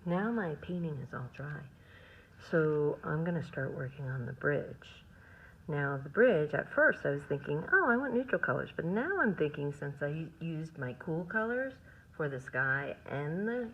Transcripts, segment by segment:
Now my painting is all dry, so I'm going to start working on the bridge. Now the bridge, at first I was thinking, oh, I want neutral colors, but now I'm thinking, since I used my cool colors for the sky and the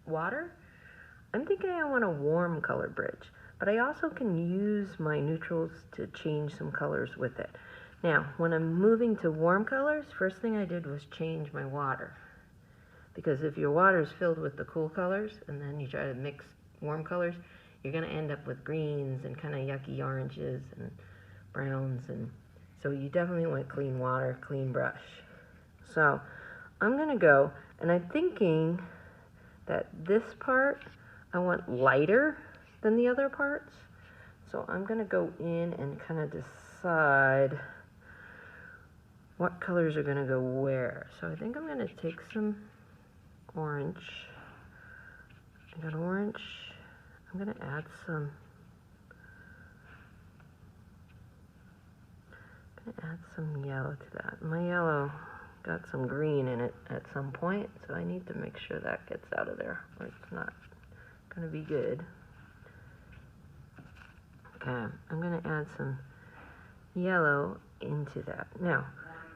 water, I'm thinking I want a warm color bridge, but I also can use my neutrals to change some colors with it. Now, when I'm moving to warm colors, first thing I did was change my water. Because if your water is filled with the cool colors and then you try to mix warm colors, you're going to end up with greens and kind of yucky oranges and browns. And so you definitely want clean water, clean brush. So I'm going to go, and I'm thinking that this part I want lighter than the other parts. So I'm going to go in and kind of decide what colors are going to go where. So I think I'm going to take some orange. I got orange. I'm going to add some. I'm going to add some yellow to that. My yellow got some green in it at some point, so I need to make sure that gets out of there, or it's not going to be good. Okay, I'm going to add some yellow into that. Now,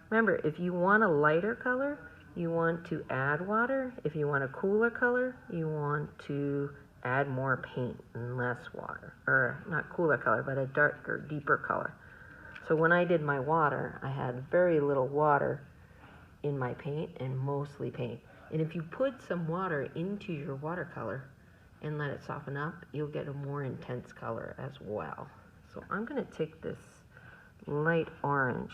remember, if you want a lighter color, you want to add water. If you want a cooler color, you want to add more paint and less water. Or not cooler color, but a darker, deeper color. So when I did my water, I had very little water in my paint and mostly paint. And if you put some water into your watercolor and let it soften up, you'll get a more intense color as well. So I'm going to take this light orange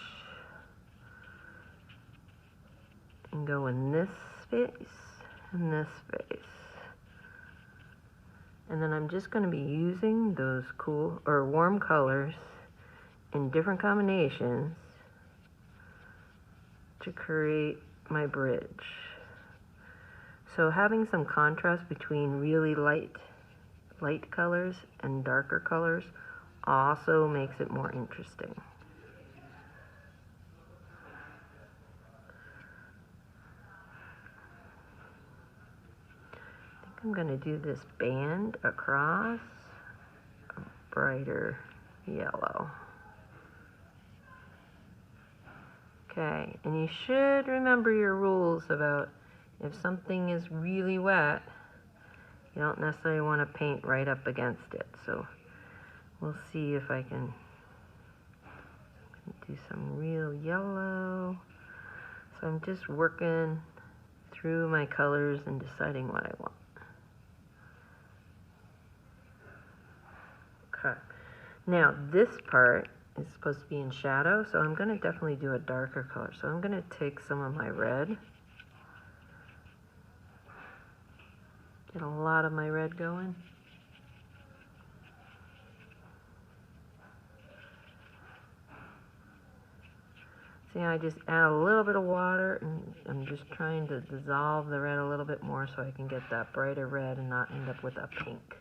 and go in this space and this space. And then I'm just going to be using those cool or warm colors in different combinations to create my bridge. So having some contrast between really light colors and darker colors also makes it more interesting. I think I'm going to do this band across a brighter yellow. Okay, and you should remember your rules about if something is really wet, you don't necessarily want to paint right up against it. So we'll see if I can do some real yellow. So I'm just working through my colors and deciding what I want. Okay. Now this part is supposed to be in shadow, so I'm going to definitely do a darker color. So I'm going to take some of my red. Get a lot of my red going. See, I just add a little bit of water, and I'm just trying to dissolve the red a little bit more so I can get that brighter red and not end up with a pink.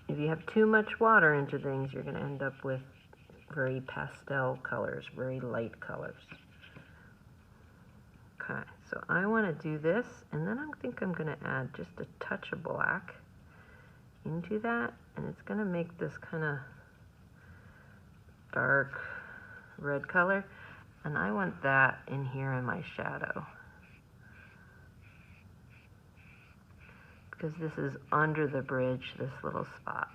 If you have too much water into things, you're going to end up with very pastel colors, very light colors. Okay, so I want to do this, and then I think I'm going to add just a touch of black into that, and it's going to make this kind of dark red color, and I want that in here in my shadow, because this is under the bridge, this little spot,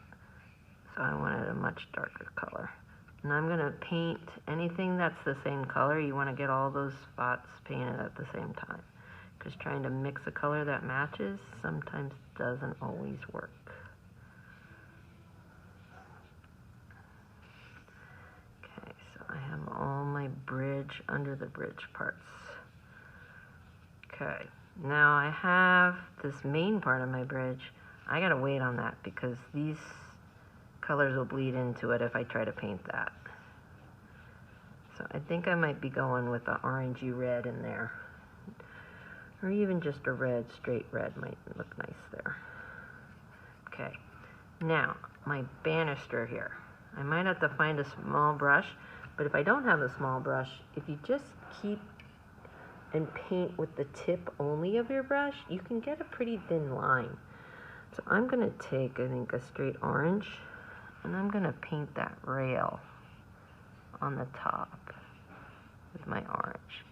so I wanted a much darker color. And I'm going to paint anything that's the same color. You want to get all those spots painted at the same time, because trying to mix a color that matches sometimes doesn't always work. Okay, so I have all my bridge under the bridge parts. Okay, now I have this main part of my bridge. I gotta wait on that because these colors will bleed into it if I try to paint that. So I think I might be going with the orangey red in there. Or even just a red, straight red might look nice there. Okay, now my banister here. I might have to find a small brush, but if I don't have a small brush, if you just keep and paint with the tip only of your brush, you can get a pretty thin line. So I'm going to take, I think, a straight orange, and I'm going to paint that rail on the top with my orange.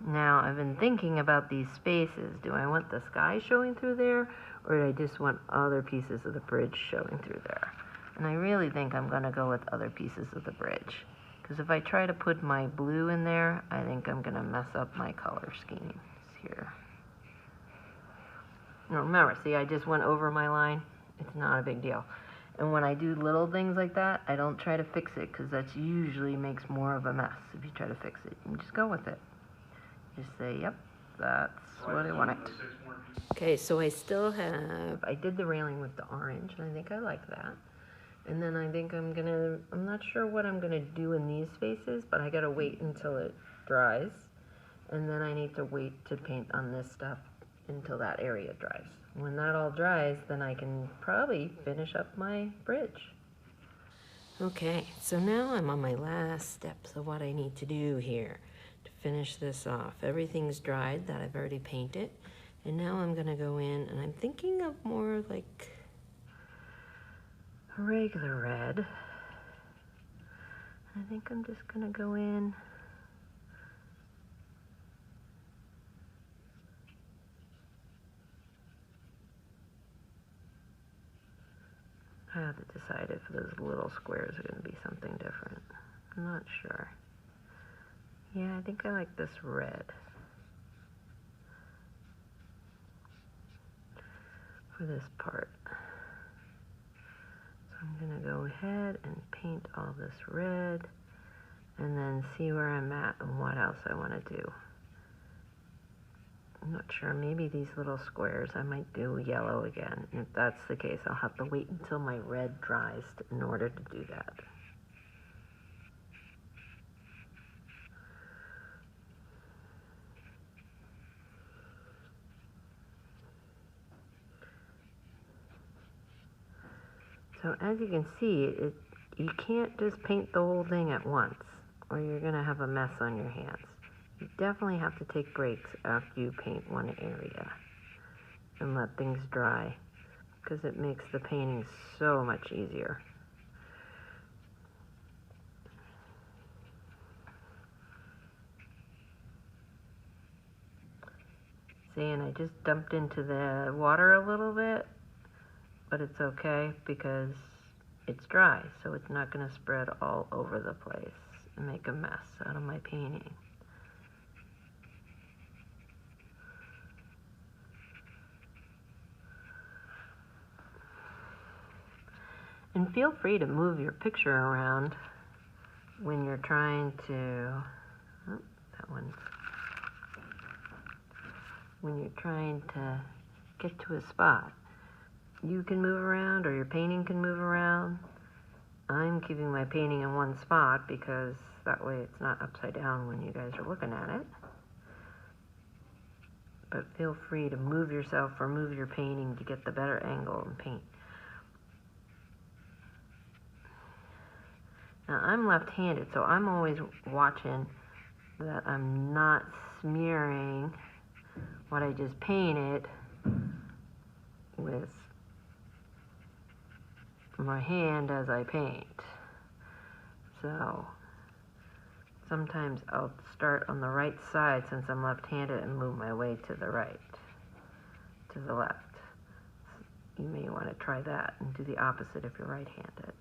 Now, I've been thinking about these spaces. Do I want the sky showing through there, or do I just want other pieces of the bridge showing through there? And I really think I'm going to go with other pieces of the bridge, because if I try to put my blue in there, I think I'm going to mess up my color schemes here. Now, remember, see, I just went over my line. It's not a big deal. And when I do little things like that, I don't try to fix it, because that usually makes more of a mess if you try to fix it. You just go with it. Just say, yep, that's what I wanted. Okay, so I did the railing with the orange, and I think I like that. And then I think I'm not sure what I'm gonna do in these spaces, but I gotta wait until it dries. And then I need to wait to paint on this stuff until that area dries. When that all dries, then I can probably finish up my bridge. Okay, so now I'm on my last steps of what I need to do here to finish this off. Everything's dried that I've already painted, and now I'm gonna go in, and I'm thinking of more like a regular red. I think I'm just gonna go in I have to decide if those little squares are going to be something different. I'm not sure. Yeah, I think I like this red for this part. So I'm going to go ahead and paint all this red and then see where I'm at and what else I want to do. I'm not sure, maybe these little squares, I might do yellow again. And if that's the case, I'll have to wait until my red dries in order to do that. So as you can see, you can't just paint the whole thing at once, or you're going to have a mess on your hands. You definitely have to take breaks after you paint one area and let things dry, because it makes the painting so much easier. See, and I just dumped into the water a little bit, but it's okay because it's dry, so it's not going to spread all over the place and make a mess out of my painting. And feel free to move your picture around when you're trying to, when you're trying to get to a spot. You can move around, or your painting can move around. I'm keeping my painting in one spot because that way it's not upside down when you guys are looking at it. But feel free to move yourself or move your painting to get the better angle and paint. Now I'm left-handed, so I'm always watching that I'm not smearing what I just painted with my hand as I paint. So sometimes I'll start on the right side since I'm left-handed and move my way to the right, to the left. You may want to try that and do the opposite if you're right-handed.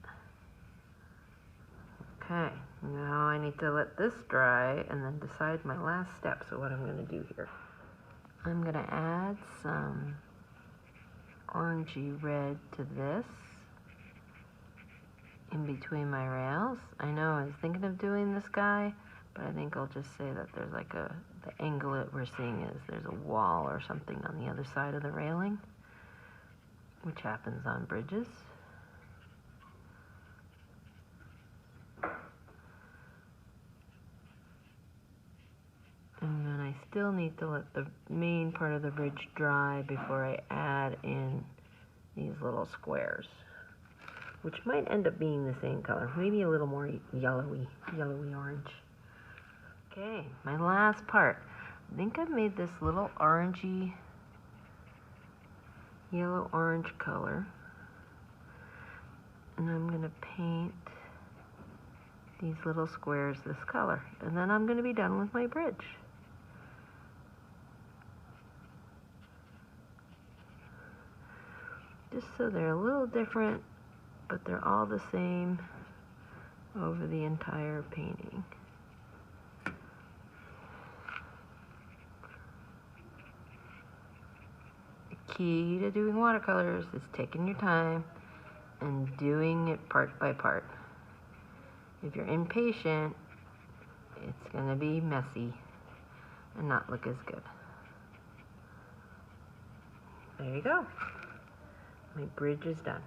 Okay, now I need to let this dry and then decide my last step, so what I'm going to do here. I'm going to add some orangey red to this in between my rails. I know I was thinking of doing the sky, but I think I'll just say that there's like the angle that we're seeing is there's a wall or something on the other side of the railing, which happens on bridges. And then I still need to let the main part of the bridge dry before I add in these little squares, which might end up being the same color, maybe a little more yellowy orange. Okay, my last part. I think I've made this little orangey, yellow-orange color. And I'm going to paint these little squares this color. And then I'm going to be done with my bridge. Just so they're a little different, but they're all the same over the entire painting. The key to doing watercolors is taking your time and doing it part by part. If you're impatient, it's going to be messy and not look as good. There you go. My bridge is done.